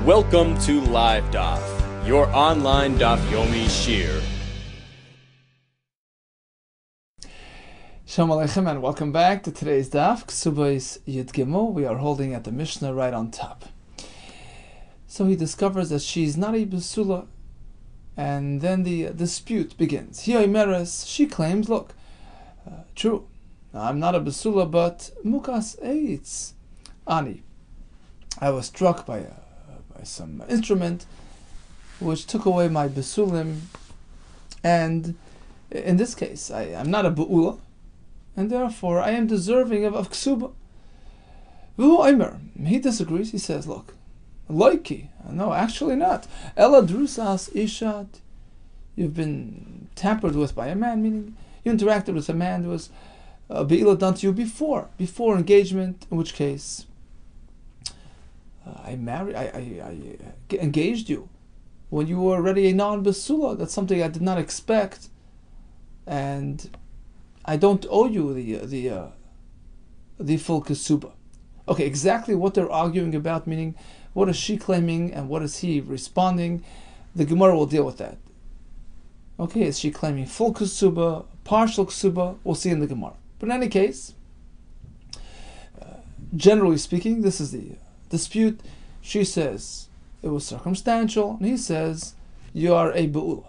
Welcome to Live Daf, your online Daf Yomi Shir. Shalom Aleichem and welcome back to today's Daf, Kesubos Yud Gimel. We are holding at the Mishnah right on top. So he discovers that she's not a Basula, and then the dispute begins. She claims, look, true, I'm not a Basula, but Mukas Eitz. Ani, I was struck by some instrument which took away my Basulim, and in this case, I'm not a Ba'ula, and therefore I am deserving of Ksuba. He disagrees. He says, look, Loiki, no, actually not. Ella drusas ishat, you've been tampered with by a man, meaning you interacted with a man who was Be'ila done to you before engagement, in which case I engaged you when you were already a non-Basula. That's something I did not expect, and I don't owe you the full Kesuba. Okay, exactly what they're arguing about, meaning what is she claiming and what is he responding, the Gemara will deal with that. Okay, is she claiming full Kesuba, partial Kesuba? We'll see in the Gemara. But in any case, generally speaking, this is the dispute. She says it was circumstantial, and he says you are a Be'ula.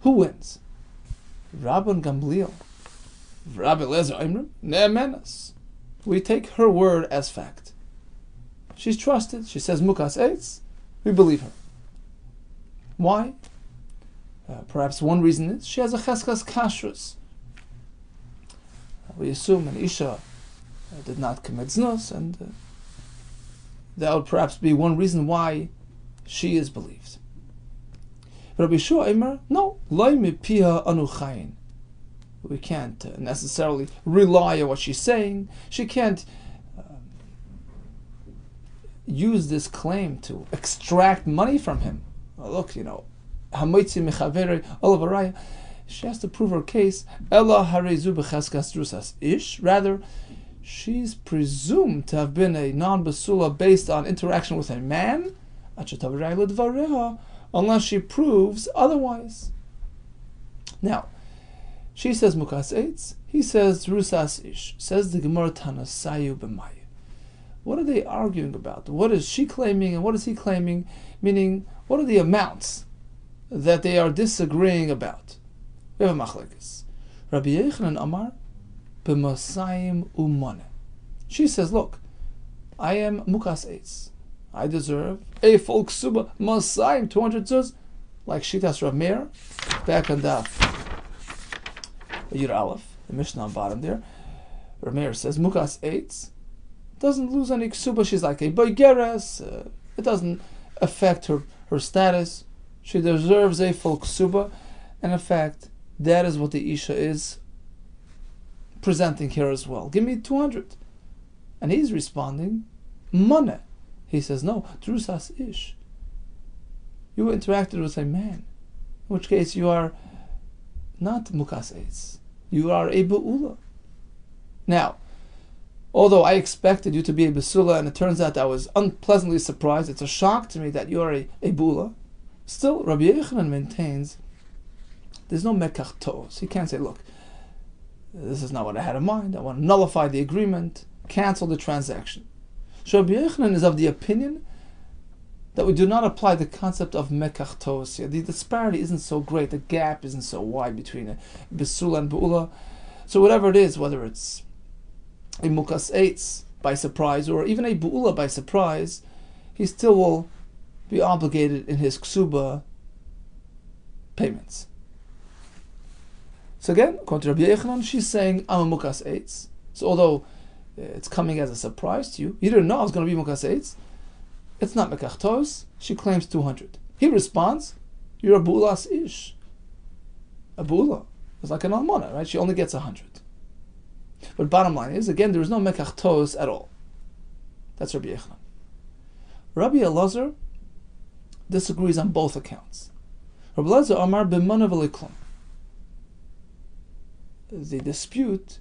Who wins? Rabban Gamliel, Rabbi Lezer Imrim, Ne'emenas. We take her word as fact. She's trusted. She says Mukas Eitz. We believe her. Why? Perhaps one reason is she has a Cheskas Kashrus. We assume an Isha did not commit znus, and that would perhaps be one reason why she is believed. Rabbi Yehuda Kessler, no, Loi mipiha anu chayin. We can't necessarily rely on what she's saying. She can't use this claim to extract money from him. Look, hamoitzi mechaveri olavaraya. She has to prove her case. Ella harezu b'cheskas drusas ish. Rather, she's presumed to have been a non-basula based on interaction with a man, unless she proves otherwise. Now, she says Mukas Eitz, he says Drusas Ish. Says the Gemara Tanasayu b'maya. What are they arguing about? What is she claiming and what is he claiming? Meaning, what are the amounts that they are disagreeing about? We have a machlekes. Rabbi Yehuda Amar b'masayim umane. She says, look, I am Mukas Eitz. I deserve a full Ksuba, masayim, 200 zuz, like Shitas Rav Meir, back on Daf Yud Aleph, the Mishnah on bottom there. Rav Meir says, Mukas Eitz doesn't lose any Ksuba. She's like a Boigeres. It doesn't affect her status. She deserves a full Ksuba. And in fact, that is what the Isha is presenting here as well. Give me 200. And he's responding, Moneh. He says, no, Drusas Ish. You interacted with a man, in which case you are not Mukas Eitz. You are a Be'ula. Now, although I expected you to be a Basula, and it turns out I was unpleasantly surprised, it's a shock to me that you are a Be'ula, still, Rabbi Yehuda maintains there's no Mekach Tos. He can't say, look, this is not what I had in mind. I want to nullify the agreement, cancel the transaction. So Rabbi Yehuda is of the opinion that we do not apply the concept of Mekach Tos here. The disparity isn't so great, the gap isn't so wide between a Basula and Be'ula. So whatever it is, whether it's a Mukas Eitz by surprise or even a Be'ula by surprise, he still will be obligated in his Ksuba payments. So again, according to Rabbi Yehuda, she's saying, I'm a Mukas Eitz. So although it's coming as a surprise to you, you didn't know I was going to be Mukas Eitz, it's not Mekach Tos. She claims 200. He responds, you're a Bu'ulas Ish. A Bu'ula is like an Almana, right? She only gets 100. But bottom line is, again, there is no Mekach Tos at all. That's Rabbi Yehuda. Rabbi Elazar disagrees on both accounts. Rabbi Elazar Amar b'mana v'liklum. The dispute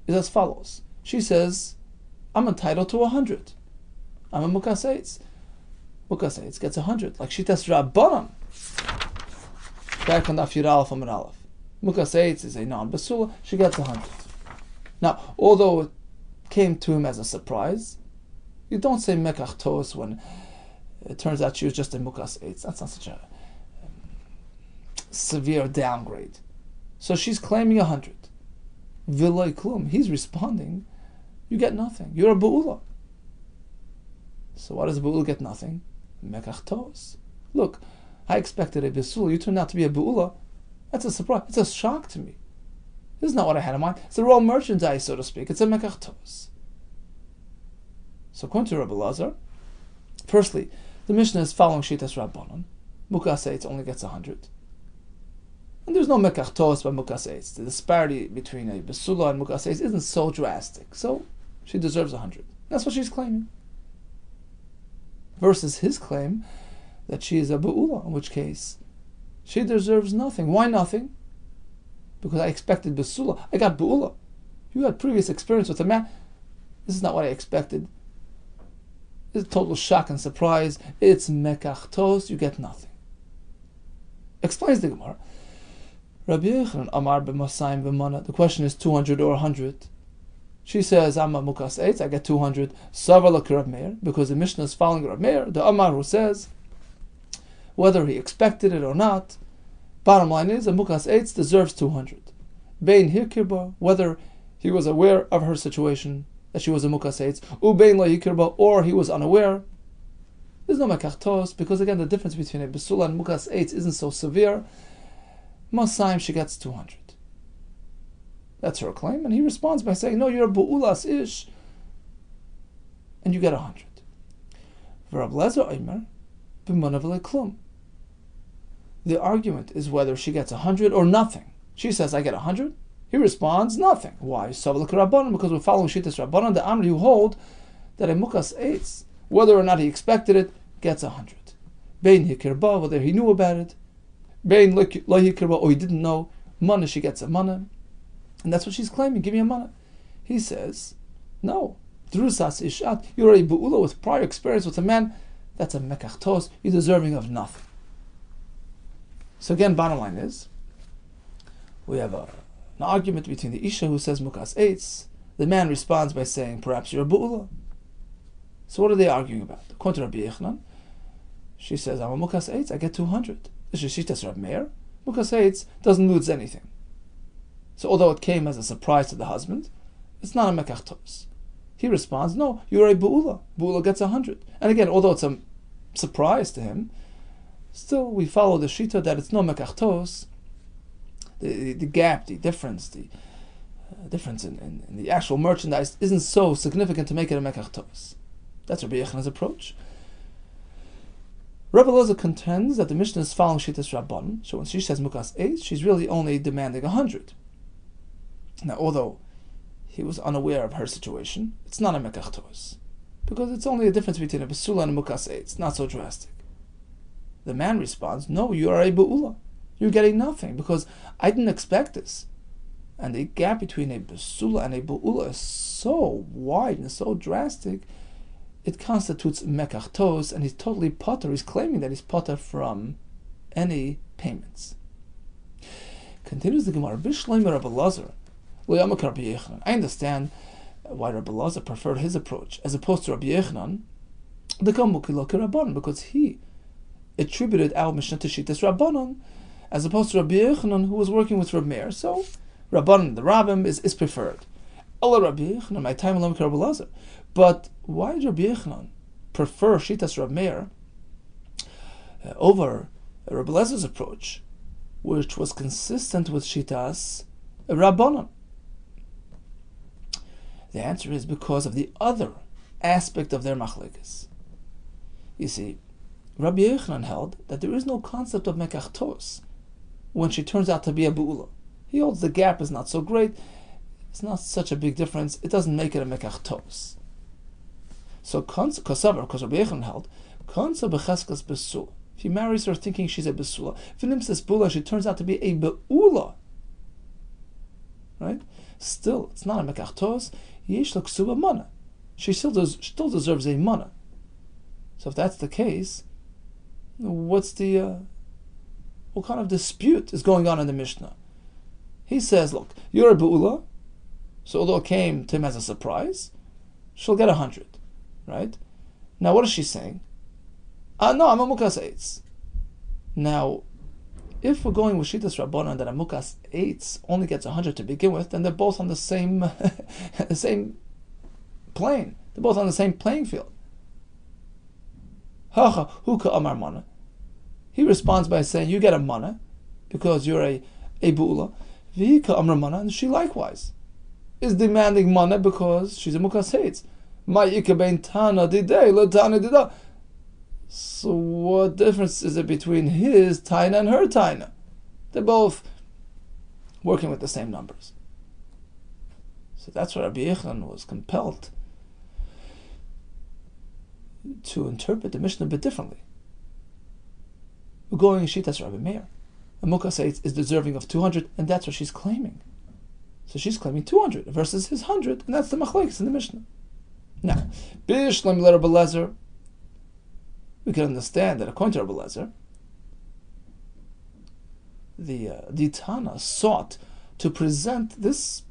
is as follows. She says, I'm entitled to 100. I'm a Mukas Eitz. Mukas Eitz gets 100, like Shitas Rabbanan. Back on Daf Yud Aleph Amud Aleph. Mukas Eitz is a non-Basula, she gets 100. Now, although it came to him as a surprise, you don't say Mekach Tos when it turns out she was just a Mukas Eitz. That's not such a severe downgrade. So she's claiming 100. V'loi klum. He's responding, you get nothing. You're a Ba'ula. So why does a Ba'ula get nothing? Mekach Tos. Look, I expected a Basula. You turned out to be a Ba'ula. That's a surprise. It's a shock to me. This is not what I had in mind. It's the raw merchandise, so to speak. It's a Mekach Tos. So according to Rabbi Lazar, firstly, the Mishnah is following Shitas Rabbanon. Mukas Eitz only gets 100. And there's no Mekach Tos by Mukas Eitz. The disparity between a Basula and Mukas Eitz isn't so drastic. So she deserves 100. That's what she's claiming. Versus his claim that she is a Ba'ula, in which case she deserves nothing. Why nothing? Because I expected Basula. I got Ba'ula. You had previous experience with a man. This is not what I expected. It's a total shock and surprise. It's Mekach Tos. You get nothing. Explains the Gemara. Rabbi Yehuda Amar b'masayim v'mana. The question is 200 or 100. She says, I'm a Mukas Eitz, I get 200. Savala Rav Meir, because the Mishnah is following Rav Meir, the Amar who says, whether he expected it or not, bottom line is, a Mukas Eitz deserves 200. Bein Hikirba, whether he was aware of her situation, that she was a Mukas Eitz, Ubein La Hikirba, or he was unaware, there's no Mekach Tos, because again, the difference between a Basula and Mukas Eitz isn't so severe. Masayim, she gets 200. That's her claim, and he responds by saying, no, you're a Bu'ulas Ish, and you get 100. The argument is whether she gets 100 or nothing. She says, I get 100. He responds, nothing. Why? Because we're following Shittas Rabbanan, the Amri who hold that a Mukas Eitz, whether or not he expected it, gets 100. Bein Hikirba, whether he knew about it, Bein La Hikirba, or he didn't know, Mana, she gets a Mana. And that's what she's claiming. Give me a Mana. He says, no. Drusas Ishat, you're a Bu'ula with prior experience with a man. That's a Mekach Tos. You're deserving of nothing. So again, bottom line is, we have an argument between the Isha who says Mukas Eitz. The man responds by saying, perhaps you're a Bu'ula. So what are they arguing about? According to Rabbi Yehuda, she says, I'm a Mukas Eitz, I get 200. This is Shitas Rav Meir. Mukas Eitz doesn't lose anything. So although it came as a surprise to the husband, it's not a Mekach Tos. He responds, no, you're a Bu'ula. Bu'ula gets 100. And again, although it's a surprise to him, still we follow the Shita that it's no Mekach Tos. The gap, the difference in the actual merchandise isn't so significant to make it a Mekach Tos. That's Rabbi Yehuda's approach. Rabbi Lazar contends that the Mishnah is following Shittas Rabban, so when she says Mukas Eitz, she's really only demanding 100. Now, although he was unaware of her situation, it's not a Mekach Tos, because it's only a difference between a Basula and a Mukas Eitz. It's not so drastic. The man responds, no, you are a Ba'ula. You're getting nothing, because I didn't expect this. And the gap between a Basula and a Ba'ula is so wide and so drastic, it constitutes Mekach Tos, and he's totally potter. He's claiming that he's potter from any payments. Continues the Gemara, Bishleim Rabbi Lazar. I understand why Rabbi Lazar preferred his approach as opposed to Rabbi Yehuda, because he attributed our Mishnah to Shittas Rabbanon, as opposed to Rabbi Yehuda, who was working with Rabbi Meir. So Rabbanon, the Rabbim, is preferred. Rabbi Yehuda, my time alone with Rabbi Lazar. But why did Rabbi Yehuda prefer Shittas Rabbi Meir over Rabbi Lazar's approach, which was consistent with Shittas Rabbanon? The answer is because of the other aspect of their machlekes. You see, Rabbi Yehuda held that there is no concept of Mekach Tos when she turns out to be a Bu'ula. He holds the gap is not so great, it's not such a big difference, it doesn't make it a Mekach Tos. So, because Rabbi Yehuda held, Konsa b'cheskas Basula. If he marries her thinking she's a Basula, if he nimses Bula, she turns out to be a Be'ula. Right? Still, it's not a Mekach Tos. Yesh Kesubos mana. She still deserves a mana. So if that's the case, what kind of dispute is going on in the Mishnah? He says, look, you're a Be'ula, so although it came to him as a surprise, she'll get 100, right? Now what is she saying? No, I'm a Mukas Eitz. Now, if we're going with Shitas Rabbanan that a Mukas Eitz only gets 100 to begin with, then they're both on the same the same plane. They're both on the same playing field. Hacha huka amar mana. He responds by saying, you get a mana because you're a Be'ula. V'hika amar mana, and she likewise is demanding mana because she's a Mukas Eitz. Ma'ika bein tana didei lo tana dida. So what difference is it between his taina and her taina? They're both working with the same numbers. So that's why Rabbi Yehuda was compelled to interpret the Mishnah a bit differently. We're going Shitas Rabbi Meir. A Mukas Eitz is deserving of 200, and that's what she's claiming. So she's claiming 200 versus his 100, and that's the machlekes in the Mishnah. Now, Bishlam Rabbi Lezer, we can understand that according to Rabbi Lezer, the Tana sought to present this,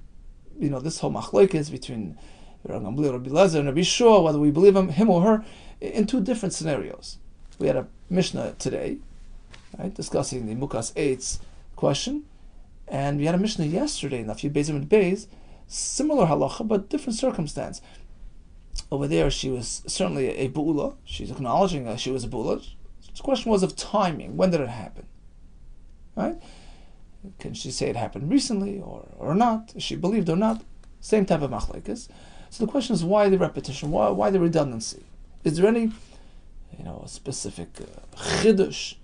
this whole machlekes between Rabbi Lezer and Rabbi Shua, whether we believe him or her, in two different scenarios. We had a Mishnah today, right, discussing the Mukas Eitz question, and we had a Mishnah yesterday in a few Beis and Beis, similar halacha but different circumstance. Over there, she was certainly a Be'ula. She's acknowledging that she was a Be'ula. The question was of timing. When did it happen? Right? Can she say it happened recently or not? Is she believed or not? Same type of machlekes. So the question is, why the repetition? Why the redundancy? Is there any, specific chidush,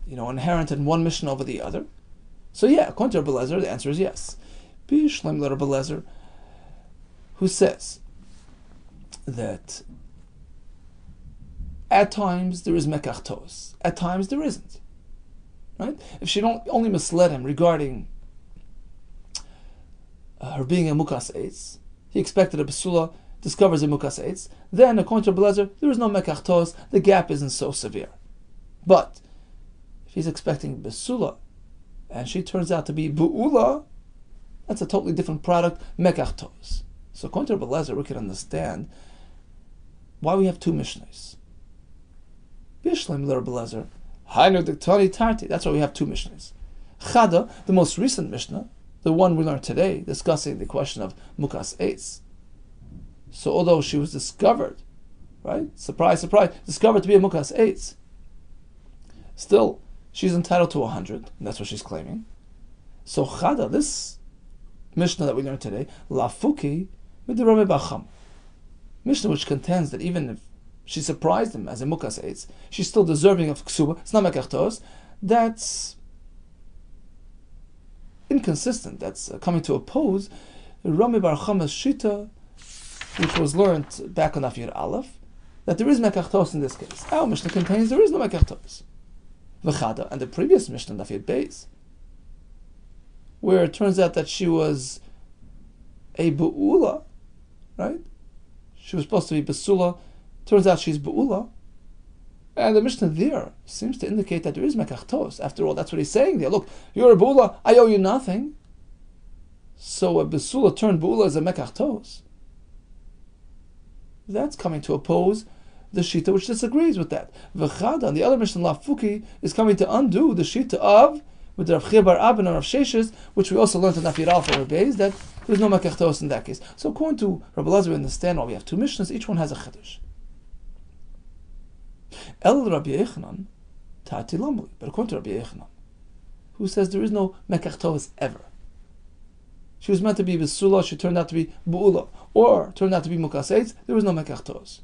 inherent in one mission over the other? So yeah, according to Rabbi Lezer, the answer is yes. Bishlam Rabbi Lezer, who says that at times there is mekachtos, at times there isn't. Right? If she only misled him regarding her being a Mukas Eitz, he expected a Besula, discovers a Mukas Eitz, then according to Rabbi Lezer, there is no mekachtos, the gap isn't so severe. But if he's expecting Besula, and she turns out to be Be'ula, that's a totally different product, mekachtos. So according to Rabbi Lezer, we can understand why we have two Mishnahs. Bishlam Rabbi Lezer, Hainu Diktani Tarti. That's why we have two Mishnahs. Chada, the most recent Mishnah, the one we learned today, discussing the question of Mukas Eitz. So although she was discovered, right? Surprise, surprise, discovered to be a Mukas Eitz, still, she's entitled to 100, and that's what she's claiming. So Chada, this Mishnah that we learned today, Lafuki, Mishnah which contends that even if she surprised him as a Mukas Eitz, she's still deserving of Ksuba, it's not mekachtos, that's inconsistent, that's coming to oppose Rami Bar Chama's Shita, which was learned back on Afir Aleph, that there is mekachtos in this case. Our Mishnah contains there is no mekachtos. V'chada, and the previous Mishnah, Afir Beis, where it turns out that she was a Be'ula, right? She was supposed to be Besula. Turns out she's Be'ula. And the Mishnah there seems to indicate that there is mekachtos. After all, that's what he's saying there. Look, you're a Be'ula, I owe you nothing. So a Besula turned Be'ula is a mekachtos. That's coming to oppose the Shita which disagrees with that. V'chada, and the other Mishnah, Lafuki, is coming to undo the Shita of with Rav Chia bar Abba and Rav Sheshes, which we also learned in Afir Aleph or Beis, that there's no mekachtos in that case. So according to Rabbi Lezer, we understand why we have two Mishnahs, each one has a chiddush. El Rabbi Yehuda Ta'ati Lamli, but according to Rabbi Yehuda, who says there is no mekachtos ever. She was meant to be Besula, she turned out to be Be'ula, or turned out to be Mukas Eitz, there was no mekachtos.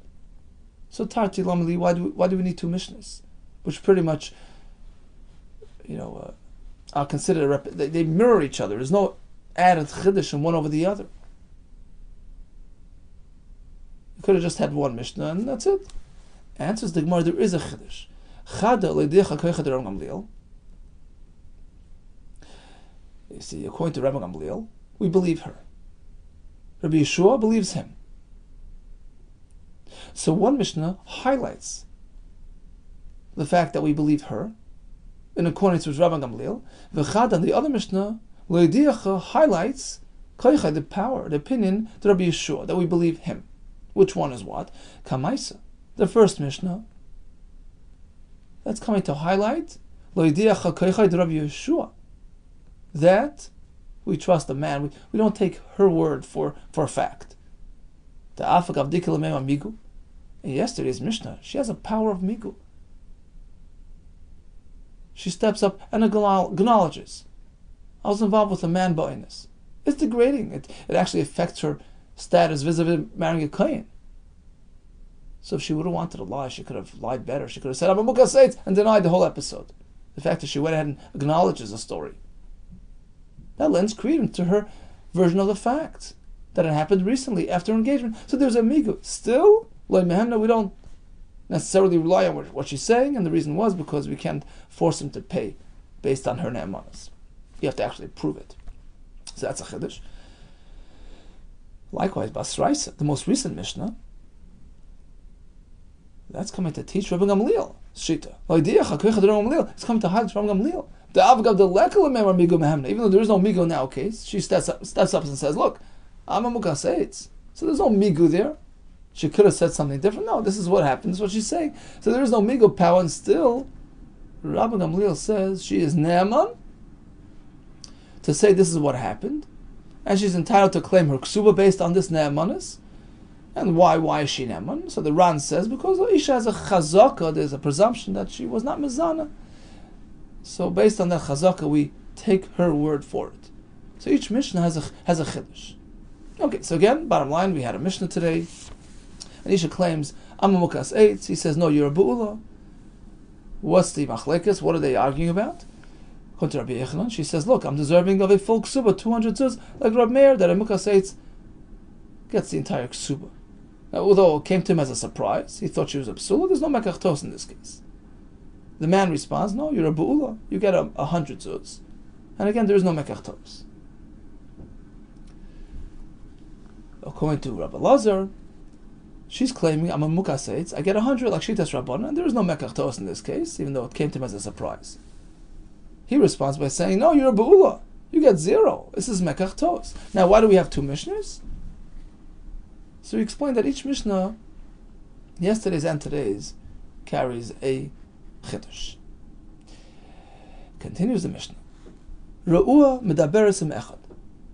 So Ta'ati Lamli, why do we need two Mishnahs? Which pretty much, are considered, they mirror each other. There's no added chiddush in one over the other. You could have just had one Mishnah and that's it. Answers the Gemara, there is a chiddush. Chada leidecha koicha de Rabbi Gamliel. You see, according to Rabbi Gamliel, we believe her. Rabbi Yeshua believes him. So one Mishnah highlights the fact that we believe her, in accordance with Rabban Gamliel. V'chad, and the other Mishnah, Loidiacha, highlights Koichai, the power, the opinion, the Rabbi Yeshua, that we believe him. Which one is what? Kamaisa, the first Mishnah, that's coming to highlight Loidiacha Koichai, the Rabbi Yeshua, that we trust the man. We don't take her word for a fact. The Afak Avdikil Migu. In yesterday's Mishnah, she has a power of Migu. She steps up and acknowledges, I was involved with a man ba'inus. It's degrading. It actually affects her status vis-a-vis marrying a kohen. So if she would have wanted to lie, she could have lied better. She could have said, I'm a mukaseitz, and denied the whole episode. The fact that she went ahead and acknowledges the story, that lends credence to her version of the facts, that it happened recently after engagement. So there's a migu. Still, we don't necessarily rely on what she's saying, and the reason was because we can't force him to pay based on her ne'emanas. You have to actually prove it. So that's a chiddush. Likewise, Basraisa, the most recent Mishnah, that's coming to teach Rabbi Gamliel shita. It's coming to highlight Rabbi Gamliel. Even though there is no migu now case, she steps up and says, "Look, I'm a mukaseitz." So there's no migu there. She could have said something different. No, this is what happened. This is what she's saying. So there is no migu power, and still, Rabbi Gamliel says she is ne'eman to say this is what happened, and she's entitled to claim her ksuba based on this ne'emanis. And why is she ne'eman? So the Ran says because Isha has a chazaka, there's a presumption that she was not mizana. So based on that chazaka, we take her word for it. So each Mishnah has a chiddush. Okay, so again, bottom line, we had a Mishnah today. And Isha claims, I'm a mukas eitz. He says, no, you're a bu'ula. What's the machlekes? What are they arguing about? According to Rabbi Yehuda, she says, look, I'm deserving of a full ksuba, 200 zuz, like Rab Meir, that a mukas eitz gets the entire ksuba. Now, although it came to him as a surprise, he thought she was a psula, there's no mekach tos in this case. The man responds, no, you're a bu'ula, you get 100 zuz. And again, there is no mekach tos. According to Rabbi Lazar, she's claiming, I'm a mukaseitz, I get 100 like Shitas Rabbanan, and there is no mekach tos in this case, even though it came to him as a surprise. He responds by saying, no, you're a bu'ula, you get 0. This is mekach tos. Now, why do we have two Mishnahs? So we explained that each Mishnah, yesterday's and today's, carries a chiddush. Continues the Mishnah. Ra'ua medaberesim echad.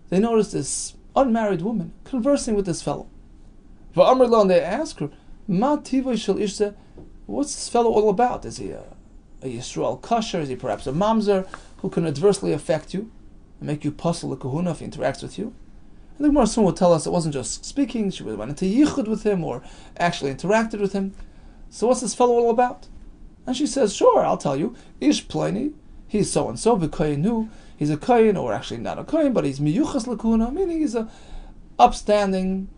They notice this unmarried woman conversing with this fellow. Va'amr lo, and they ask her, Ma tivoi shel ishze, what's this fellow all about? Is he a Yisrael kasher? Is he perhaps a mamzer who can adversely affect you and make you puzzle the kahuna if he interacts with you? And the Gemara soon will tell us it wasn't just speaking, she went into yichud with him or actually interacted with him. So what's this fellow all about? And she says, sure, I'll tell you. Ish pliny, he's so-and-so, v'koyenu, he's a kohen, or actually not a kohen, but he's miyuchas l'kuna, meaning he's a upstanding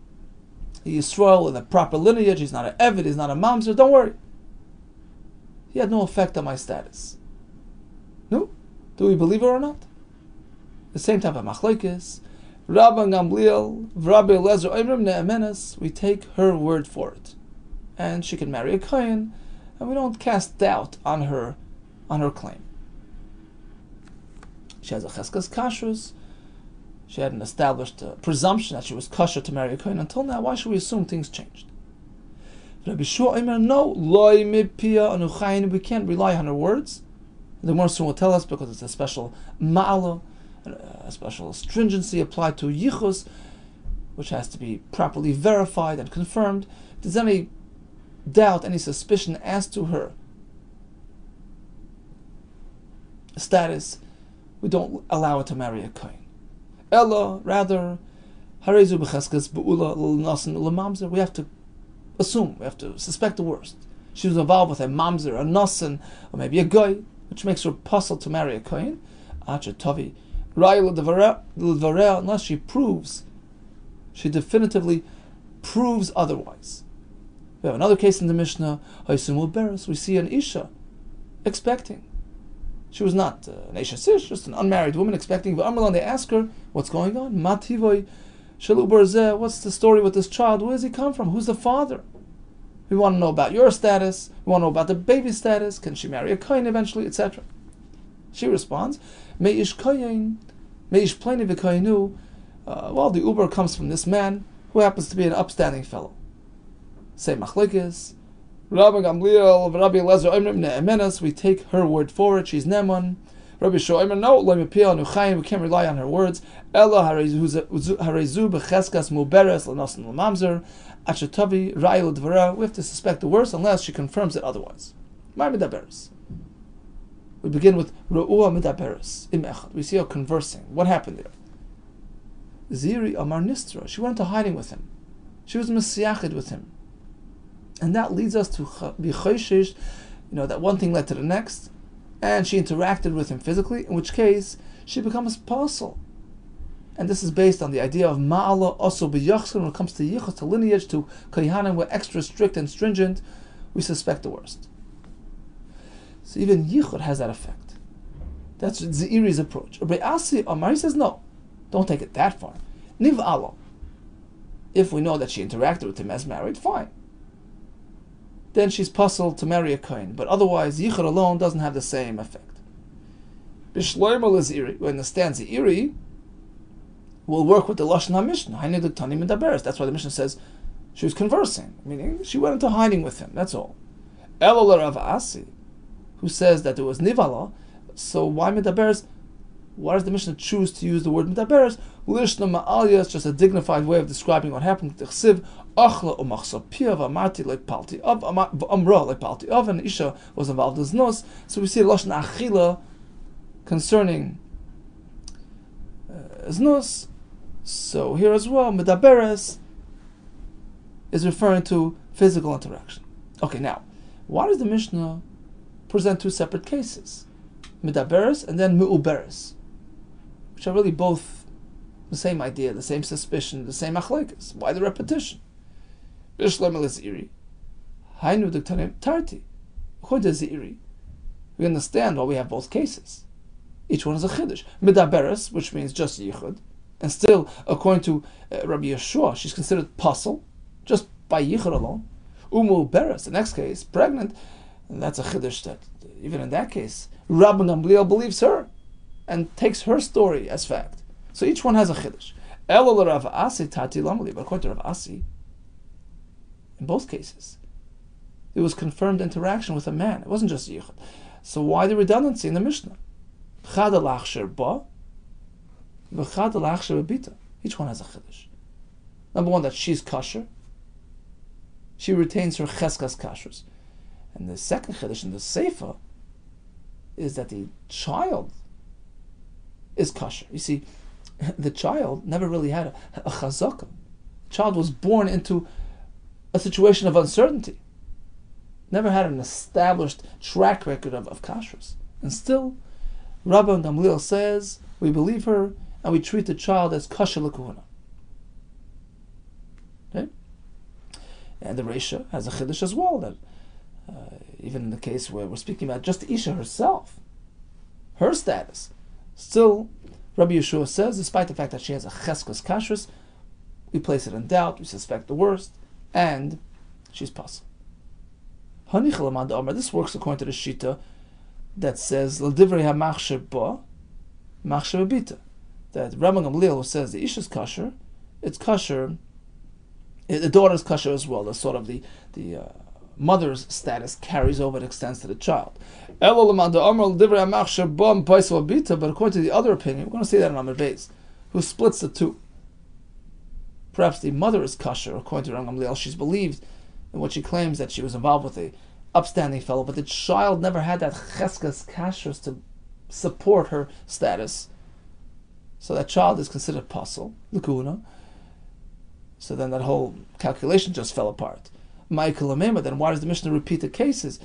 Yisrael in the proper lineage, he's not an Evid, he's not a mamzer, don't worry. He had no effect on my status. No? Do we believe her or not? The same type of machlekes. Rabban Gamliel, Rabbi Eliezer, Oimrim Ne'emenes, we take her word for it. And she can marry a kohen, and we don't cast doubt on her claim. She has a cheskas kashrus. She had an established presumption that she was kosher to marry a kohen. Until now, why should we assume things changed? Rabbi Shua Omer, no, loy mipia anuchayin, we can't rely on her words. The Gemara soon will tell us because it's a special ma'ala, a special stringency applied to yichus, which has to be properly verified and confirmed. If there's any doubt, any suspicion as to her status, we don't allow her to marry a kohen. Ella, rather, harezu b'cheskas b'ula l'nasan l'mamzer. We have to assume, we have to suspect the worst. She was involved with a mamzer, a nasan, or maybe a goy, which makes her puzzle to marry a kohen. Acha tovi unless she definitively proves otherwise. We have another case in the Mishnah, we see an Isha expecting. She was not an Isha Sish, just an unmarried woman expecting. They ask her, what's going on? What's the story with this child? Where does he come from? Who's the father? We want to know about your status. We want to know about the baby's status. Can she marry a kohen eventually, etc.? She responds, Meish kohen, meish pleni v'kohenu. Well, the Uber comes from this man who happens to be an upstanding fellow. Say machlekes. Rabbi Gamliel, Rabbi Elazar, Omer ne'emenas. We take her word for it. She's neman. Rabbi Shomer, no, lo mipil nuchayim. We can't rely on her words. Ella harezu becheskas muberes l'nosen l'mamzer. Achatavi ra'il d'vara. We have to suspect the worst unless she confirms it otherwise. My medaberes. We begin with Ru'ua medaberes im echad. We see her conversing. What happened there? Ziri amar nistra. She went into hiding with him. She was mesiachid with him. And that leads us to be choishish, that one thing led to the next, and she interacted with him physically, in which case she becomes apostle. And this is based on the idea of ma'ala also b'yachzon. When it comes to yichus, to lineage, to kohanim, we're extra strict and stringent. We suspect the worst. So even yichud has that effect. That's Zeiri's approach. Rabbi Asi Amar says no, don't take it that far. Niv'alo. If we know that she interacted with him as married, fine. Then she's puzzled to marry a kohen. But otherwise, yichud alone doesn't have the same effect. Bishloim al-Ziri, we understand Zeiri will work with the Lashon HaMishnah. That's why the Mishnah says she was conversing, meaning she went into hiding with him. That's all. Elul Rav Asi, who says that it was nivala. So why medaberes? Why does the Mishnah choose to use the word medaberes? Lishna ma'alya is just a dignified way of describing what happened. Achla umachsa piav amarti lepalti av amra lepalti av, and Isha was involved as nos. So we see Lashon achila concerning nos. So here as well, medaberes is referring to physical interaction. Okay, now, why does the Mishnah present two separate cases? Medaberes and then me'uberes, which are really both the same idea, the same suspicion, the same achleikas. Why the repetition? According to Zeiri, we understand why we have both cases. Each one is a chiddush. Medaberes, which means just yichud, and still, according to Rabbi Yeshua, she's considered puzzle, just by yichud alone. Me'uberes, the next case, pregnant, and that's a chiddush that, even in that case, Rabbi Gamliel believes her and takes her story as fact. So each one has a chiddush. Elul Rav Asi tati lamali, but according to Rav Asi, in both cases, it was confirmed interaction with a man. It wasn't just yichud. So why the redundancy in the Mishnah? Chad alachsher ba, v'chad alachsher b'bita. Each one has a chiddush. Number one, that she's kosher. She retains her cheskas kashrus. And the second chiddush in the Seifa is that the child is kosher. You see, the child never really had a chazakah. The child was born into a situation of uncertainty. Never had an established track record of kashrus. And still, Rabbi Gamliel says, we believe her, and we treat the child as kosher l'kuhuna. Okay? And the Reisha has a chiddush as well, that even in the case where we're speaking about just the Isha herself, her status, still, Rabbi Yeshua says, despite the fact that she has a cheskos kashrus, we place it in doubt, we suspect the worst, and she's puzzled. This works according to the Shita that says, L'divrei ha-machsher ba, machsher b'bita. That Rabbi Gamliel, who says the Isha's kosher, it's kosher, the daughter's kosher as well. The sort of the mother's status carries over and extends to the child. But according to the other opinion, we're going to see that in Amud Beis, who splits the two. Perhaps the mother is kosher, according to Rabbi Gamliel. She's believed in what she claims, that she was involved with a upstanding fellow, but the child never had that cheskas kashrus to support her status. So that child is considered pasul, l'kuna. So then that whole calculation just fell apart. Then why does the Mishnah repeat the cases?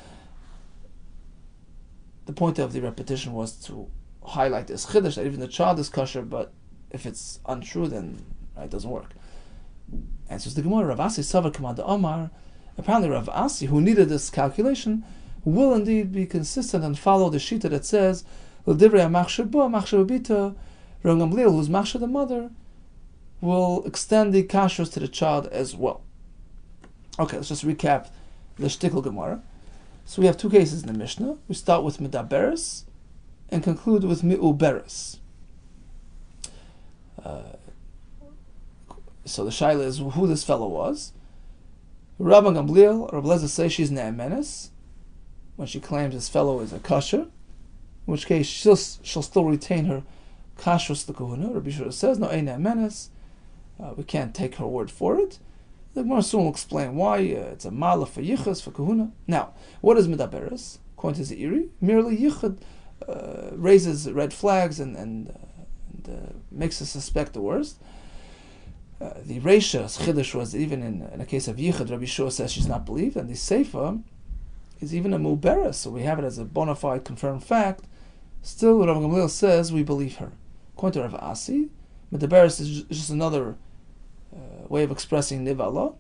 The point of the repetition was to highlight this chiddush, that even the child is kosher, but if it's untrue, then it doesn't work. Answers the Gemara, Rav Asi Savar Kamad Omar. Apparently Rav Asi, who needed this calculation, will indeed be consistent and follow the shita that says, L'divrei ha-machsher ba, machsher b'bita. Rav Gamliel, who's machsher the mother, will extend the kashrus to the child as well. Okay, let's just recap the shtickle Gemara. So we have two cases in the Mishnah. We start with Medaberes and conclude with Mi'uberes. So the shaila is who this fellow was. Rabbi Gamliel, Rabbi Lezer say she's Ne'emenes when she claims this fellow is a kosher, in which case she'll still retain her kashrus the kahuna. Rabbi Yehuda says, no, ein Ne'emenes. We can't take her word for it. The Gemara soon will explain why it's a mala for yichus, for kahuna. Now, what is Medaberes? According to Zeiri, merely yichud raises red flags and makes us suspect the worst. The Reisha's Chiddush was that even in a case of Yichud, Rabbi Shua says she's not believed, and the Seifa is even a Mu'beres, so we have it as a bona fide confirmed fact. Still, Rabbi Gamliel says we believe her. According to Rav Asi, Medaberes is just another way of expressing Nivala,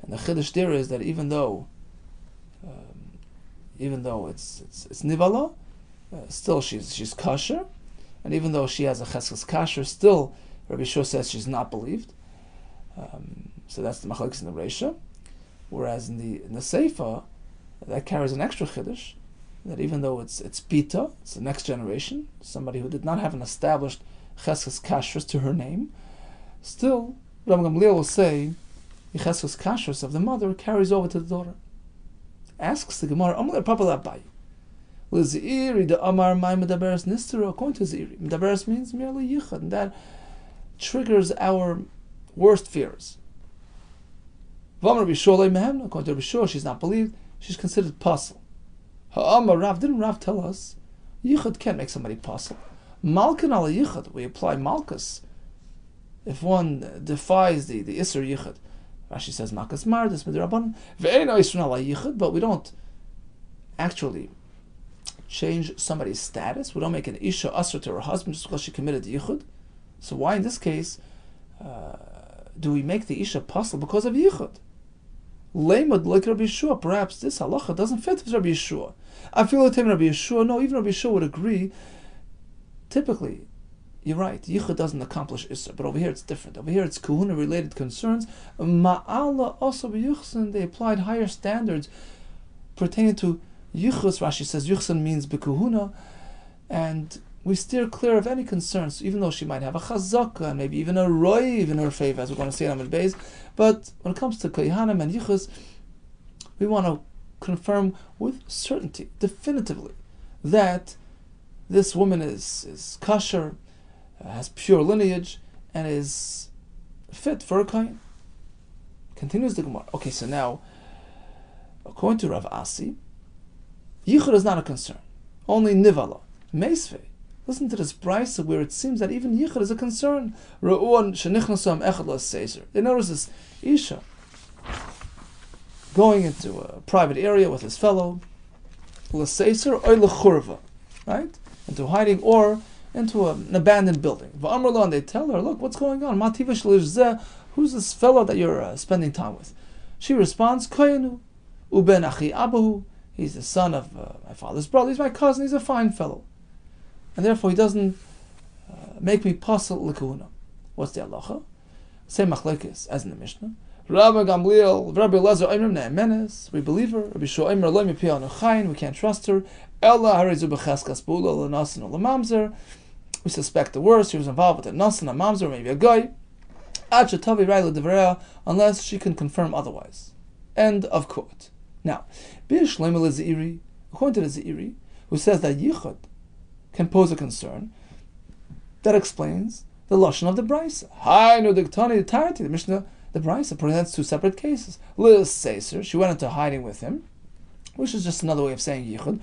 and the Chiddush there is that even though it's Nivala, still she's kosher, and even though she has a Cheskes kasher, still Rabbi Shua says she's not believed. So that's the machlokes in the Reisha. Whereas in the Seifa, that carries an extra chiddush, that even though it's Pita, it's the next generation, somebody who did not have an established Cheskes kashrus to her name, still Rabbi Gamliel will say the Cheskes kashrus of the mother carries over to the daughter. Asks the Gemara, Amar Papa Labai. L'Zeiri de Amar Mai Medaberes Nistera. According to Zeiri, Medaberes means merely yichud, and that triggers our worst fears. According to Rabbi Shua, she's not believed. She's considered puzzle. Ha'amar Rav, didn't Rav tell us yichud can't make somebody puzzle? Malkin ala yichud, we apply malchus if one defies the Isser yichud. Rashi says malchus mardus midrabanan ve'eino Isser ala yichud, but we don't actually change somebody's status. We don't make an isha asr to her husband just because she committed yichud. So why in this case do we make the isha puzzle because of yichud? Leimad like Rabbi Yeshua, perhaps this halacha doesn't fit with Rabbi Yeshua. I feel like Rabbi Yeshua. No, even Rabbi Yeshua would agree. Typically, you're right. Yichud doesn't accomplish issa, but over here it's different. Over here it's kahuna related concerns. Ma'ala also b'yichsin, they applied higher standards pertaining to yichus. Rashi says yichsin means b'kahuna, and we steer clear of any concerns, even though she might have a chazaka and maybe even a roiv in her favor, as we're going to see in Amid Beis. But when it comes to kohanim and yichus, we want to confirm with certainty, definitively, that this woman is kosher, has pure lineage, and is fit for a kohen. Continues the Gemara. Okay, so now, according to Rav Asi, yichud is not a concern, only nivala, meisvei. Listen to this brisa where it seems that even yichud is a concern. They notice this isha going into a private area with his fellow, l'seiser or l'churva, right? Into hiding or into an abandoned building. And they tell her, look, what's going on? Who's this fellow that you're spending time with? She responds, Koyenu, uben achi abahu. He's the son of my father's brother. He's my cousin. He's a fine fellow. And therefore he doesn't make me pasul l'kuhuna. What's the halacha? Same machlekes as in the Mishnah. Rabbi Gamliel, Rabbi Lezer, Oimrim Ne'emenes. We believe her. Rabbi Shua Oimer Lo Mipi Anuchayin. We can't trust her. Ella Harizu B'Cheskas Bula L'Nasan L'Mamzer. We suspect the worst. She was involved with a Nasan, a Mamzer, maybe a guy. Ad Shetavi Rai L'Divreya, unless she can confirm otherwise. End of quote. Now, B'Shleim L'Zeiri, according to the Zeiri, who says that Yichud can pose a concern, that explains the lashon of the brisa. Hi, no diktani entirety. The Mishnah, the brisa presents two separate cases. Liz Seiser, she went into hiding with him, which is just another way of saying yichud.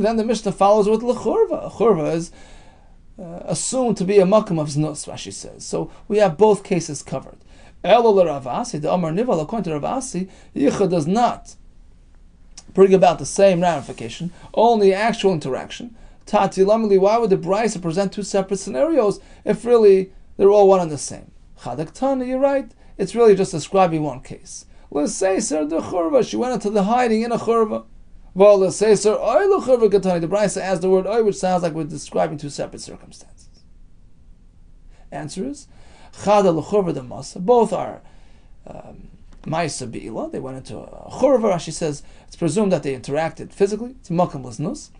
Then the Mishnah follows with lechurva. Churva is assumed to be a makam of znus, Rashi says. So we have both cases covered. Elo Rav Asi, the Amar Nival, according to Rav Asi, yichud does not bring about the same ramification, only actual interaction. Tati Lamali, why would the brisa present two separate scenarios if really they're all one and the same? Chadak Tana, you're right. It's really just describing one case. Let's say, sir, the churva, she went into the hiding in a churva. Well, let's say, sir, oy the churva katani. The brisa adds the word oy, which sounds like we're describing two separate circumstances. Answer is, chada l'churva the masa. Both are Ma'isa Be'ila, they went into a churva. Rashi says it's presumed that they interacted physically. It's makam liznus.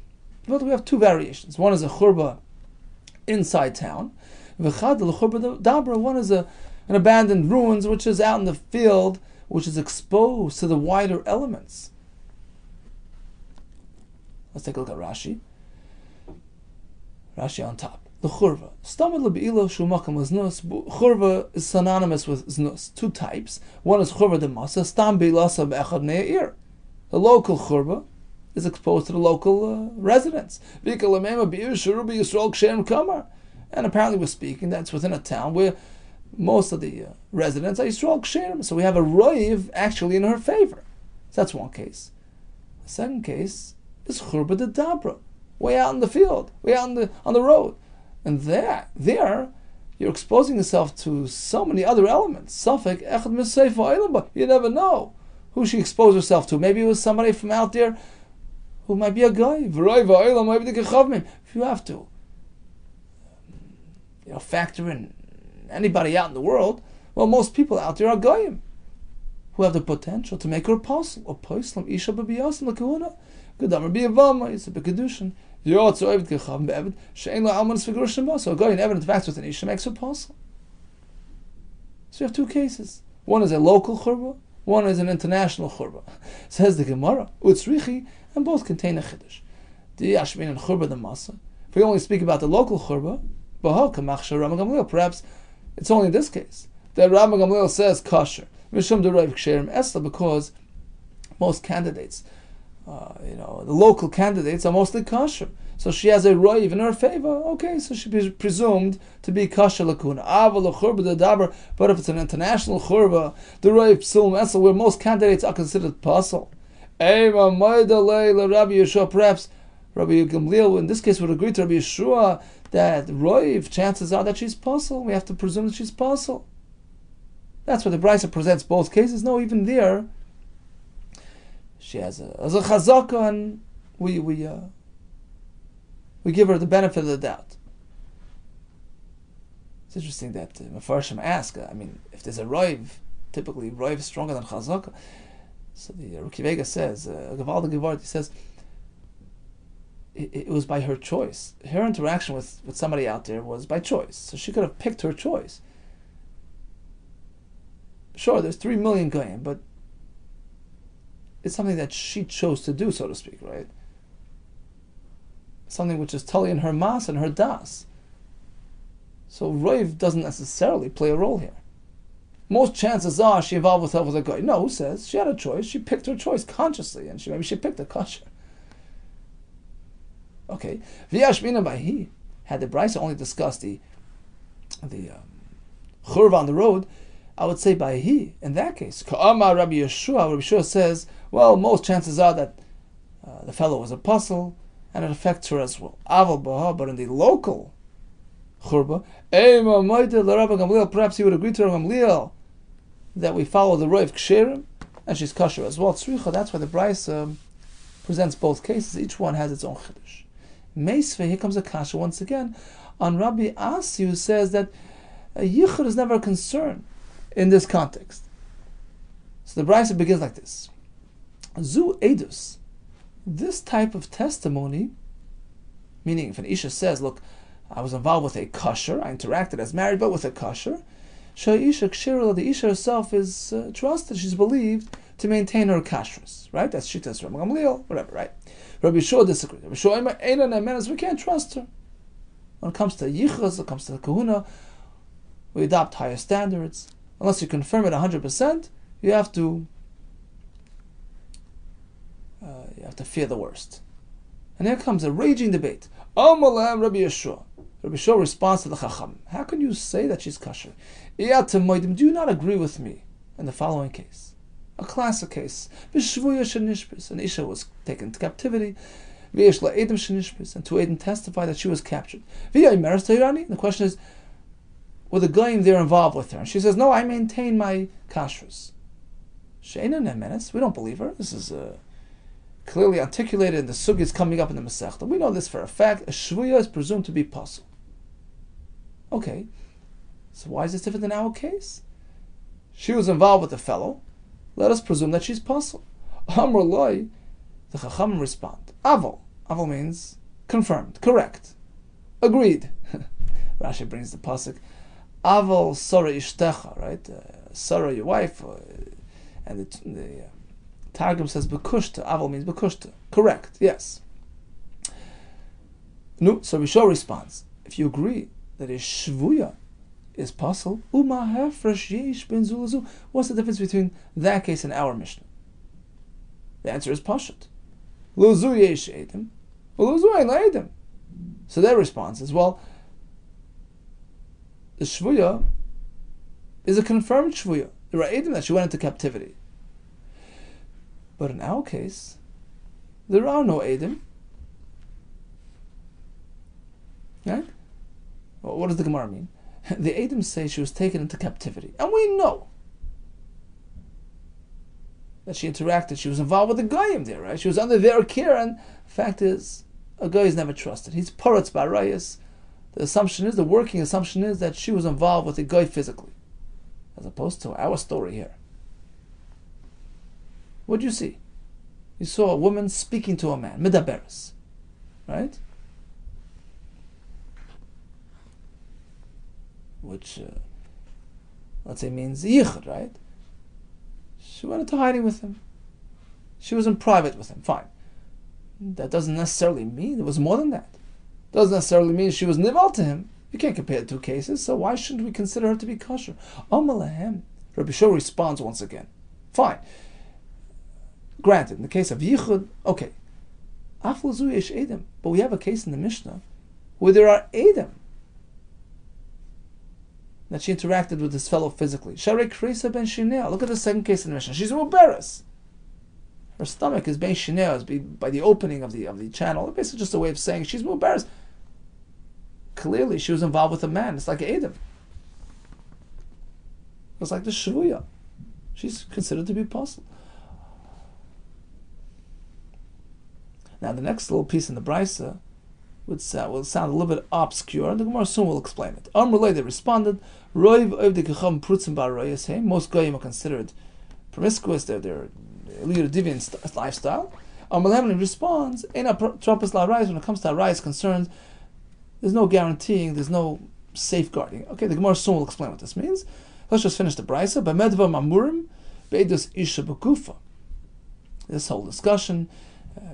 But we have two variations. One is a churva inside town. V'chad l'churba dabra. One is an abandoned ruins, which is out in the field, which is exposed to the wider elements. Let's take a look at Rashi. Rashi on top. The churva. Stamad lebe'ilo shu makam liznus. Churva is synonymous with znus. Two types. One is churva de masa. Stam be'ilasa be'echad ne'ir. The local churva is exposed to the local residents. And apparently we're speaking that's within a town where most of the residents are Yisrael Ksherim. So we have a roiv actually in her favor. So that's one case. The second case is churba de dabra, way out in the field, way out on the road. And there you're exposing yourself to so many other elements. Safek echad misayfa oilaba. You never know who she exposed herself to. Maybe it was somebody from out there who might be a guy. If you have to factor in anybody out in the world, well, most people out there are goyim who have the potential to make her apostle. A poslam isha b'biyasim l'kahuna. Gedamar b'yavama is a b'kedushin. So a guy in evidence facts with an isha makes her apostle. So you have two cases. One is a local churba, one is an international churba. Says the Gemara, utzrichi, and both contain a chiddush. The yashmin and churba the masa. If we only speak about the local churba, perhaps it's only in this case that Rabbi Gamliel says kosher. Because most candidates, the local candidates are mostly kosher. So she has a roiv in her favor. Okay, so she be presumed to be kosher lakuna. But if it's an international churba, the roiv psul esel, where most candidates are considered pasul. Perhaps Rabbi Gamliel in this case would agree to Rabbi Yeshua that roiv, chances are that she's pasul. We have to presume that she's pasul. That's why the Brisa presents both cases. No, even there, she has a chazaka, and we give her the benefit of the doubt. It's interesting that Mefarshim ask. If there's a roiv, typically roiv is stronger than chazaka. So the Ruki Vega says, Gavalda Gevart, he says, it was by her choice. Her interaction with somebody out there was by choice. So she could have picked her choice. Sure, there's 3 million goyim, but it's something that she chose to do, so to speak, right? Something which is totally in her mas and her das. So Roiv doesn't necessarily play a role here. Most chances are she involved herself with a guy. No, who says? She had a choice. She picked her choice consciously, and maybe she picked a kosher. Okay. V'yashmina b'hi. Had the Brisa only discussed the churva on the road, I would say b'hi. In that case, Ka'amar Rabbi Yeshua says, well, most chances are that the fellow was a apostle, and it affects her as well. Aval b'ha, but in the local churba, perhaps he would agree to Rabbi Gamliel that we follow the roiv ksherim, and she's kosher as well. Tzricha, that's why the Brisa presents both cases. Each one has its own chiddush. Meisvei, here comes a kasha once again on Rabbi Asi, who says that a yichud is never a concern in this context. So the Brisa begins like this: Zu edus, this type of testimony, meaning if an isha says, "Look, I was involved with a kosher, I interacted as married, but with a kosher," Sha'isha kshira, the isha herself is trusted, she's believed to maintain her kashrus, right? That's Shitas Rabbi Gamliel, whatever, right? Rabbi Yeshua disagrees. Rabbi Yeshua, we can't trust her. When it comes to yichus, when it comes to the kahuna, we adopt higher standards. Unless you confirm it 100%, you have to fear the worst. And here comes a raging debate. Amalam Rabbi Yeshua. Rabbi Yeshua responds to the Chacham. How can you say that she's kosher? Do you not agree with me in the following case? A classic case. An Isha was taken into captivity. And two Edom testify that she was captured. The question is, were the goyim there involved with her? And she says, no, I maintain my kashrus. We don't believe her. This is clearly articulated in the sugis coming up in the Masechta. We know this for a fact. A shvuya is presumed to be pasul. Okay, so why is this different than our case? She was involved with the fellow. let us presume that she's pasul. Amr loy, the Chachamim respond, Aval. Aval means confirmed, correct, agreed. Rashi brings the pasuk, Aval Sara Ishtecha, right? Sarah, your wife, and the Targum says Bekushta. Aval means Bekushta, correct, yes. No, so Rishon responds, if you agree that a shvuya is pasul, what's the difference between that case and our Mishnah? The answer is pashut. So their response is, well, the shvuya is a confirmed shvuya. There are edim that she went into captivity. But in our case, there are no edim. Right? Well, what does the Gemara mean? The edim say she was taken into captivity. And we know that she interacted, she was involved with the goyim there, right? She was under their care, and the fact is, a guy is never trusted. He's paratz barayas. The working assumption is that she was involved with the guy physically, as opposed to our story here. What do you see? You saw a woman speaking to a man, midaberes, right? Which, let's say, means yichud, right? She went into hiding with him. She was in private with him, fine. That doesn't necessarily mean it was more than that. Doesn't necessarily mean she was nival to him. You can't compare the two cases, so why shouldn't we consider her to be kosher? Amalahem. Rabbi Shor responds once again. Fine. Granted, in the case of yichud, okay. Aflazu yesh edim. But we have a case in the Mishnah where there are edim that she interacted with this fellow physically. Sharei Kresa ben Shinea. Look at the second case in the Mishnah. She's a muberes. Her stomach is ben Shinea, is by the opening of the channel. It's basically just a way of saying she's muberes. Clearly, she was involved with a man. It's like Adam. It's like the shvuya. She's considered to be apostle. Now, the next little piece in the brisa will sound a little bit obscure, and the Gemara soon will explain it. They responded, most goyim are considered promiscuous, they're leader deviant lifestyle. Amalehem responds, when it comes to arayas concerns, there's no guaranteeing, there's no safeguarding. Okay, the Gemara soon will explain what this means. Let's just finish the brisa. This whole discussion,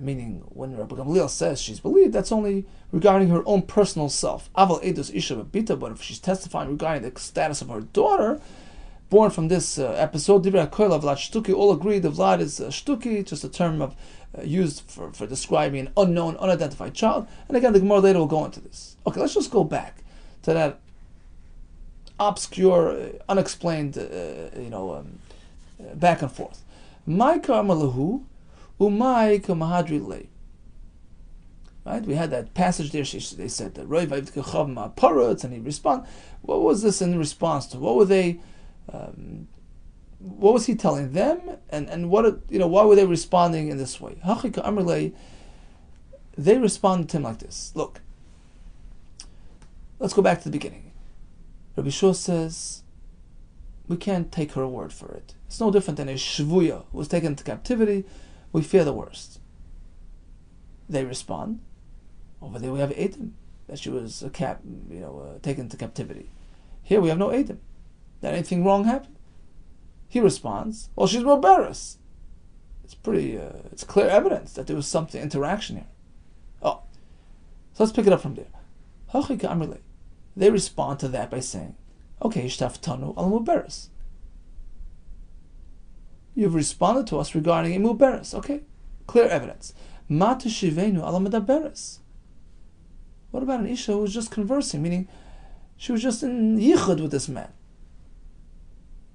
meaning when Rabbi Gamliel says she's believed, that's only regarding her own personal self. Aval edus isha b'bita, but if she's testifying regarding the status of her daughter, born from this episode, divrei koil of vlad shtuki, all agree the vlad is shtuki, just a term of used for describing an unknown, unidentified child. And again, the Gemara later will go into this. Okay, let's just go back to that obscure, unexplained, back and forth. Maika amalahu. Right, we had that passage there. They said that and he responded. What was this in response to? What were they? What was he telling them? And what why were they responding in this way? They responded to him like this. Look, let's go back to the beginning. Rabbi Shua says we can't take her word for it. It's no different than a shvuya who was taken into captivity. We fear the worst. They respond. Over there we have Edom, that she was taken to captivity. Here we have no Edom, that anything wrong happened. He responds, well, she's muberes. It's it's clear evidence that there was something, interaction here. Oh, so let's pick it up from there. They respond to that by saying, okay, ishtaftanu al muberes. You've responded to us regarding a muberes. Okay, clear evidence. Ma teshivenu ala medaberes. What about an isha who was just conversing, meaning she was just in yichud with this man?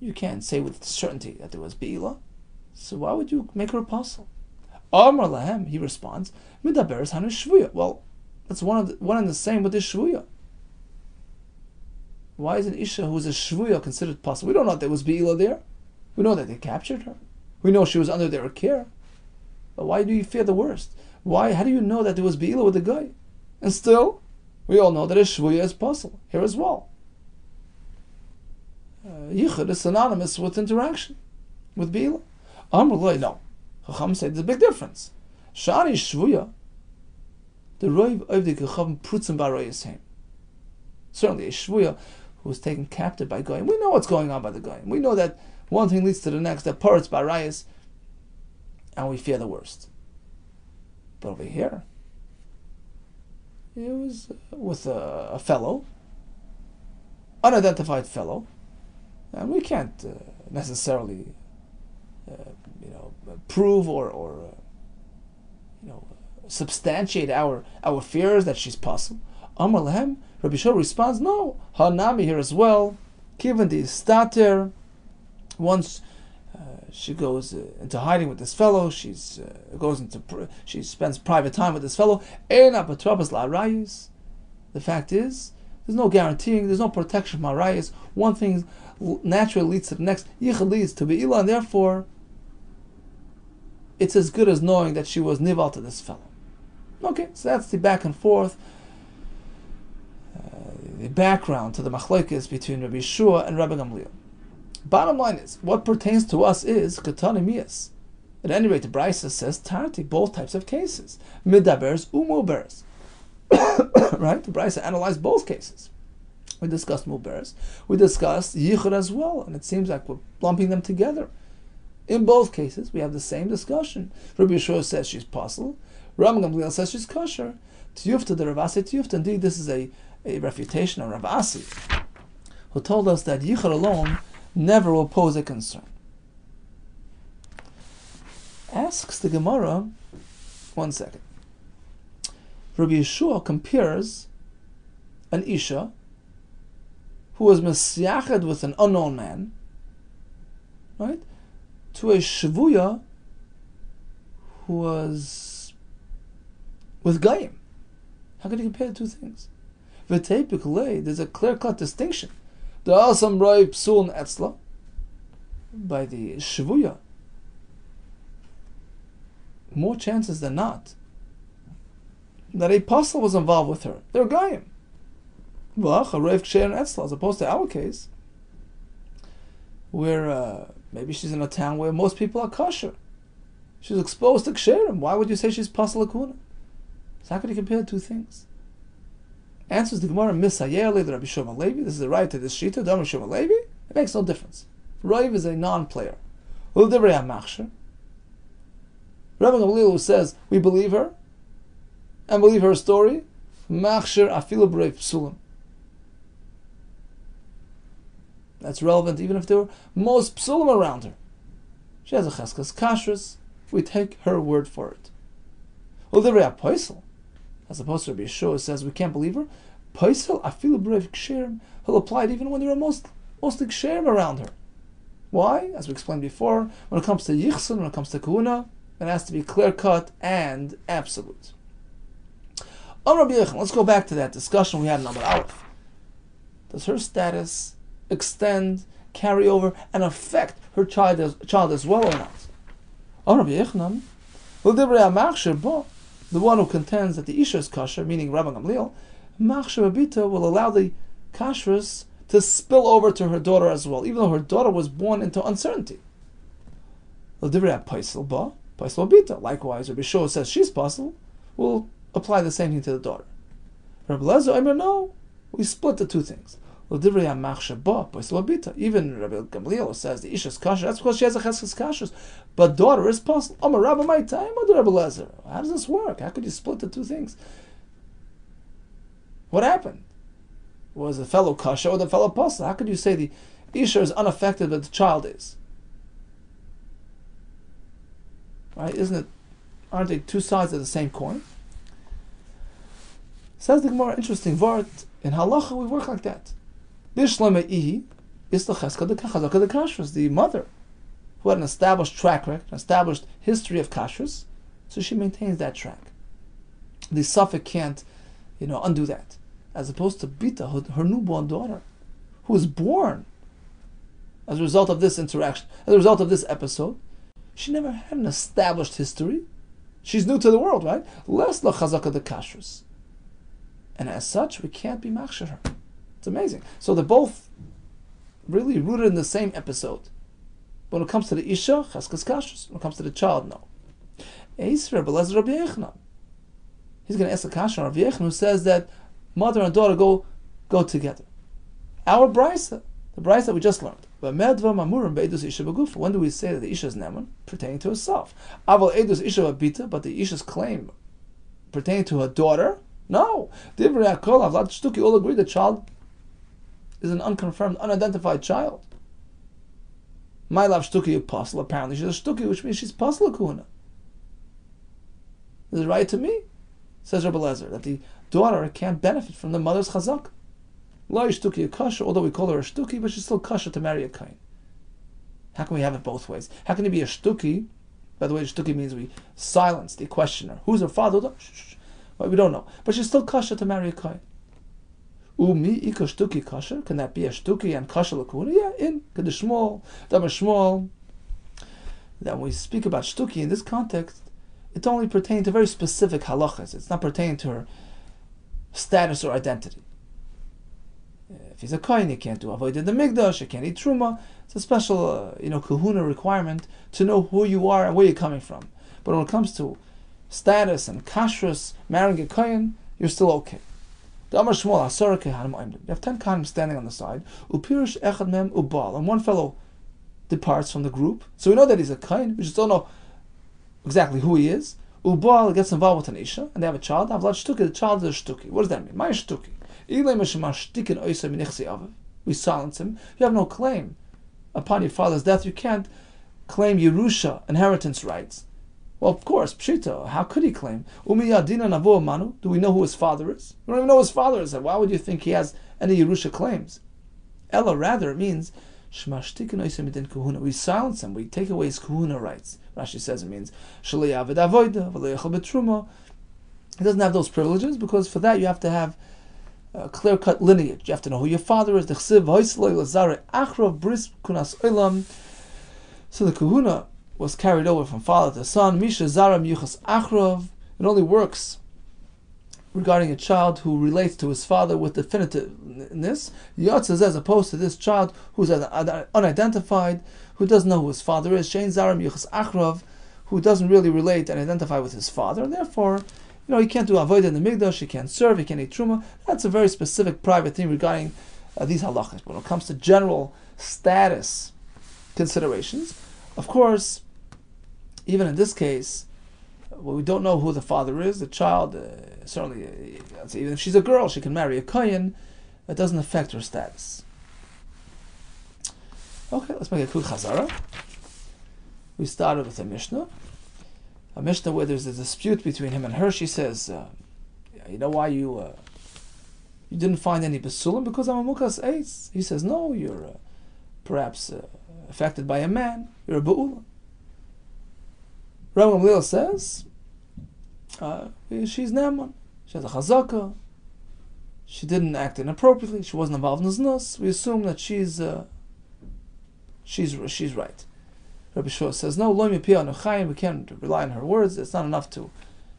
You can't say with certainty that there was be'ilah. So why would you make her apostle? Amar lahem, he responds, medaberes hanu shvuya. Well, that's one and the same with this shvuya. Why is an isha who was a shvuya considered apostle? We don't know that there was be'ilah there. We know that they captured her. We know she was under their care. But why do you fear the worst? Why? How do you know that there was be'ilah with the guy? And still, we all know that a shvuya is possible here as well. Yichud is synonymous with interaction, with be'ilah. Amrullah, no. Chacham said there's a big difference. Shani shvuya, the roiv of the Chacham prutzim barayisheim. Certainly a shvuya who was taken captive by goyim. We know what's going on by the goyim. We know that one thing leads to the next, that parrots barayis, and we fear the worst. But over here, it was with a fellow, unidentified fellow, and we can't necessarily, prove or substantiate our fears that she's possible. Amar lehem, Rabbi Yehoda responds, no, Hanami here as well. Given the stater, once she goes into hiding with this fellow, she spends private time with this fellow. The fact is, there's no guaranteeing, there's no protection from arayis. One thing naturally leads to the next. Yichud leads to be'ilah, and therefore, it's as good as knowing that she was nival to this fellow. Okay, so that's the back and forth, the background to the machlokes between Rabbi Yehoda and Rabbi Gamliel. Bottom line is, what pertains to us is katani miyas. At any rate, the Brisa says tarti, both types of cases, midabers umubers. Right? The Brisa analyzed both cases. We discussed mubers, we discussed yichud as well, and it seems like we're lumping them together. In both cases, we have the same discussion. Rabbi Yehoda says she's possible. Rabbi Gamliel says she's kosher. Tiyufta, the Rav Asi Tiyufta. Indeed, this is a refutation of Rav Asi, who told us that yichud alone never will pose a concern. Asks the Gemara, 1 second. Rabbi Yehoda compares an Isha who was misyached with an unknown man, right, to a Shvuya who was with Goyim. How can you compare the two things? There's a clear-cut distinction. There are some roi psul etzla by the shvuya. More chances than not that a apostle was involved with her. They're goyim. As opposed to our case, where maybe she's in a town where most people are kosher. She's exposed to ksherim. Why would you say she's pasal akuna? So how can you compare the two things? Answers the Gemara, Misayeli, the Rabbi Shimon Levi. This is the right to this shita, the Rabbi Shimon Levi. It makes no difference. Rav is a non-player. Rabbi Gamliel who says, we believe her, and believe her story, Machshir afilu b'rei psulim. That's relevant even if there were most psulim around her. She has a cheskas kashrus. We take her word for it. As opposed to Rabbi Yehoda says we can't believe her. Paisel afilu b'rei ksherim. He'll apply it even when there are mostly ksherim around her. Why? As we explained before, when it comes to yichsun, when it comes to kahuna, it has to be clear-cut and absolute. Rabbi Yehuda, let's go back to that discussion we had in Amud Aleph. Does her status extend, carry over, and affect her child as well or not? Rabbi Yehuda, the one who contends that the Isha is kosher, meaning Rabbi Gamliel, Machshir Abita will allow the kashrus to spill over to her daughter as well, even though her daughter was born into uncertainty. Likewise, Rabbi Yehoda says she's possible, will apply the same thing to the daughter. Rabbi Lezer, no, we split the two things. Even Rabbi Gamliel says the Isha is kosher, that's because she has a cheskes kashrus, but daughter is possible. Rabbi my time, Rabbi Lezer. How does this work? How could you split the two things? What happened? Was the fellow kosher or the fellow possible? How could you say the Isha is unaffected but the child is? Right? Aren't they two sides of the same coin? Says the Gemara, interesting word. In halacha we work like that. Bishlema ihi is the cheskad the kashrus, the mother, who had an established track record, an established history of kashrus, so she maintains that track. The suffix can't, undo that. As opposed to Bita, her newborn daughter, who was born as a result of this interaction, as a result of this episode. She never had an established history. She's new to the world, right? Less la chazaka de kashrus. And as such, we can't be machshir her. It's amazing. So they're both really rooted in the same episode. When it comes to the Isha, Cheskes Kashrus. When it comes to the child, no. Eis Rabbi Lezer Rabbi Yehuda. He's going to ask a kasha on Rabbi Yehuda who says that mother and daughter go together. Our brisa, the brisa that we just learned. When do we say that the Isha is Neman? Pertaining to herself. Aval Edus Isha Abita, but the Isha's claim pertaining to her daughter? No. Divrei HaKol, Avlad Shtuki, all agree the child is an unconfirmed, unidentified child. My love Shtuki apostle, apparently she's a Shtuki, which means she's apostle Kuna. Is it right to me? Says Rabbi Lezer, that the daughter can't benefit from the mother's chazak. Lo Shtuki a kasha, although we call her a Shtuki, but she's still kasha to marry a kain. How can we have it both ways? How can he be a Shtuki? By the way, Shtuki means we silence the questioner. Who's her father? Well, we don't know. But she's still kasha to marry a kain. Umi ika Shtuki kasha. Can that be a Shtuki and kasha lakuna? Yeah, in Kedishmol, Damar Shmol. Then we speak about Shtuki in this context. It only pertains to very specific halachas. It's not pertaining to her status or identity. If he's a kohen, he can't do avodah the mikdash. He can't eat truma. It's a special, kahuna requirement to know who you are and where you're coming from. But when it comes to status and kashrus, marrying a kohen, you're still okay. You have 10 kohanim standing on the side. Upirish echad mem ubal, and one fellow departs from the group. So we know that he's a kohen. We just don't know exactly who he is. Ubal gets involved with an isha, and they have a child. Avlad shtuki, the child is a shtuki. What does that mean? My shtuki. We silence him. You have no claim upon your father's death. You can't claim Yerusha, inheritance rights. Well, of course, Pshita, how could he claim? Do we know who his father is? We don't even know who his father is. Why would you think he has any Yerusha claims? Ella, rather, it means we silence him. We take away his kahuna rights. Rashi says it means he doesn't have those privileges, because for that you have to have a clear-cut lineage. You have to know who your father is. So the kahuna was carried over from father to son. It only works regarding a child who relates to his father with definitiveness. Yotzes, as opposed to this child who's unidentified, who doesn't know who his father is. Shein zaram yuchas achrav, who doesn't really relate and identify with his father, and therefore, he can't do avodah in the mikdash, he can't serve, he can't eat truma. That's a very specific, private thing regarding these halachas. But when it comes to general status considerations, of course, even in this case, we don't know who the father is. The child, certainly, even if she's a girl, she can marry a kohen. That doesn't affect her status. Okay, let's make a quick chazara. We started with a Mishnah where there's a dispute between him and her. She says, you know why you didn't find any besulim? Because I'm a mukas eitz. He says, no, you're perhaps affected by a man. You're a ba'ula. Rabbi Gamliel says, she's Neman. She has a chazaka. She didn't act inappropriately. She wasn't involved in znus. We assume that she's right. Rabbi Shua says, no, lo mipiyah nuchayim, we can't rely on her words. It's not enough to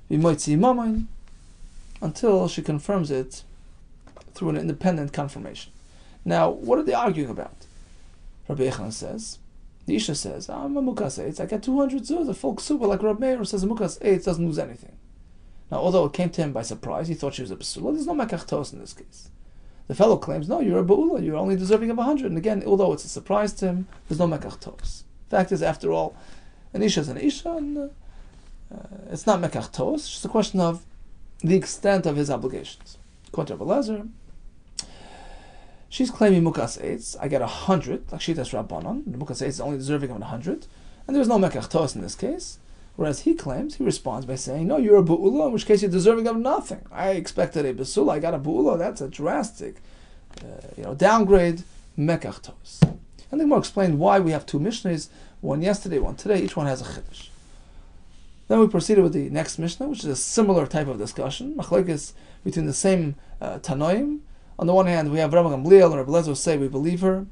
be moitzi mamayin until she confirms it through an independent confirmation. Now, what are they arguing about? Rabbi Yehuda says, the Isha says, I'm a mukas eitz, I got 200 zuz, a full ksuba, like Rabbi Meir says a mukas eitz doesn't lose anything. Now, although it came to him by surprise, he thought she was a psula, there's no mekach tos in this case. The fellow claims, no, you're a ba'ula, you're only deserving of 100. And again, although it's a surprise to him, there's no mekach tos. Fact is, after all, an isha is an isha, and it's not mekach tos. It's just a question of the extent of his obligations. According to Rabbi Lezer, she's claiming mukas eitz. I get 100, like Shitas Rabbanon. The mukas eitz is only deserving of 100, and there's no mekach tos in this case. Whereas he responds by saying, no, you're a bu'ula, in which case you're deserving of nothing. I expected a besula, I got a bu'ula. That's a drastic, downgrade, mekach tos. And the Gemara explained why we have two Mishnahs, one yesterday, one today. Each one has a chiddush. Then we proceeded with the next Mishnah, which is a similar type of discussion. Machlokes between the same Tanoim. On the one hand, we have Rabbi Gamliel and Rabbi Lezer say we believe her.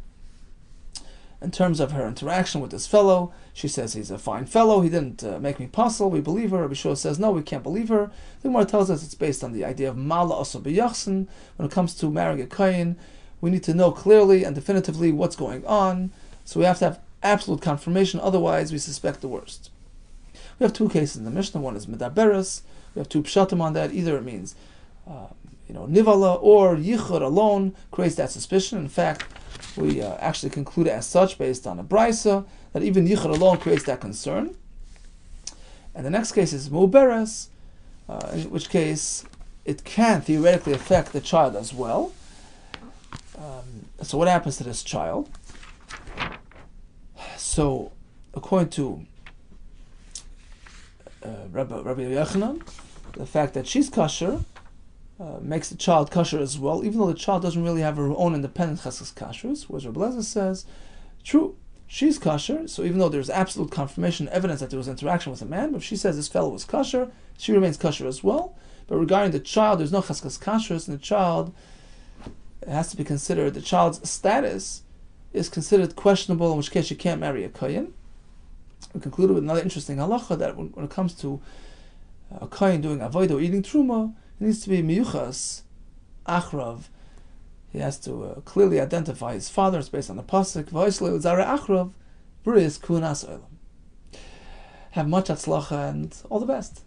In terms of her interaction with this fellow, she says he's a fine fellow, he didn't make me puzzle, we believe her. Rabbi Shua says no, we can't believe her. The Gemara tells us it's based on the idea of mala oso b'yachsin. When it comes to marrying a kohen, we need to know clearly and definitively what's going on. So we have to have absolute confirmation, otherwise we suspect the worst. We have two cases in the Mishnah. One is Medaberes. We have two pshatim on that. Either it means Nivala or Yichud alone creates that suspicion. In fact, we actually conclude as such based on a brisa that even Yichud alone creates that concern. And the next case is Muberes, in which case it can theoretically affect the child as well. So what happens to this child? So according to Rabbi Yochanan, the fact that she's kosher makes the child kosher as well, even though the child doesn't really have her own independent cheskes kashrus. Whereas Rabbi Lezer says, true, she's kosher, so even though there's absolute confirmation, evidence that there was interaction with a man, but if she says this fellow was kosher, she remains kosher as well. But regarding the child, there's no cheskes kashrus, and the child, it has to be considered, the child's status is considered questionable, in which case she can't marry a kohen. We concluded with another interesting halacha that when it comes to a kohen doing avodah or eating truma, it needs to be miyuchas, achrav. He has to clearly identify his father. It's based on the pasuk. V'oisle zare achrav, bris kunas olam. Have much hatzlacha and all the best.